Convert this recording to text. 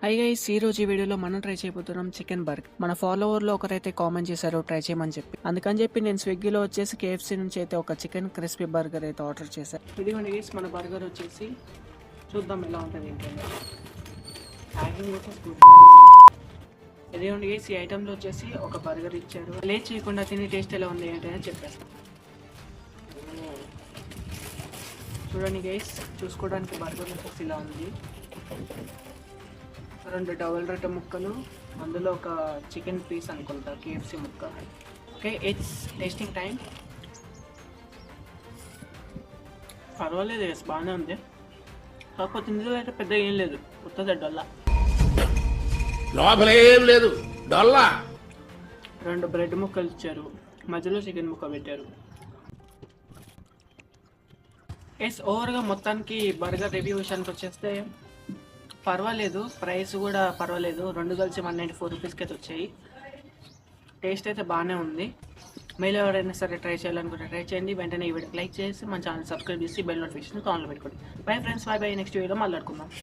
Hi guys, ఈ రోజు ఈ వీడియోలో మనం ట్రై చేయబోతున్నాం చికెన్ బర్గర్. మన ఫాలోవర్లో ఒకరైతే కామెంట్ చేశారు ట్రై చేయమని చెప్పి. అందుకని చెప్పి నేను స్విగ్గీలో వచ్చేసి కేఎఫ్సీ నుంచి అయితే ఒక చికెన్ క్రిస్పీ బర్గర్ అయితే ఆర్డర్ చేశాను. ఇదిగోండి గైస్, మన బర్గర్ వచ్చేసి చూద్దాం ఎలా ఉంటుంది ఏంటంటే. ఇదిగోండి గైస్, ఈ ఐటెంలో వచ్చేసి ఒక బర్గర్ ఇచ్చారు. లేట్ చేయకుండా తిని టేస్ట్ ఎలా ఉంది ఏంటనే చెప్పేస్తాను. చూడండి గైస్, చూసుకోవడానికి బర్గర్ వచ్చేసి ఇలా ఉంది. 2 డబుల్ రొట్టె ముక్కలు, అందులో ఒక చికెన్ పీస్ అనుకుంటా, కేఎఫ్సీ ముక్క. Okay, it's tasting time. పర్వాలేదు గైస్, బాగానే ఉంది. కాకపోతే ఇందులో అయితే పెద్దగా ఏం లేదు, కొత్తది డొల్లా. లోపలేం లేదు, డొల్లా. 2 బ్రెడ్ ముక్కలు ఇచ్చారు, మధ్యలో చికెన్ ముక్క పెట్టారు. ఎస్, ఓవర్గా మొత్తానికి బర్గర్ రివ్యూ విషయానికి వచ్చేస్తే పర్వాలేదు, ప్రైస్ కూడా పర్వాలేదు. 2 కలిసి 194 రూపీస్కి అయితే వచ్చాయి. టేస్ట్ అయితే బాగానే ఉంది. మీరు ఎవరైనా సరే ట్రై చేయాలనుకుంటే ట్రై చేయండి. వెంటనే ఈ వీడియోకి లైక్ చేసి మన ఛానల్ సబ్స్క్రైబ్ చేసి బెల్ నోటిఫికేషన్ ఆన్లో పెట్టుకోండి. Bye friends, by. నెక్స్ట్ వీడియోలో మాట్లాడుకుందాం.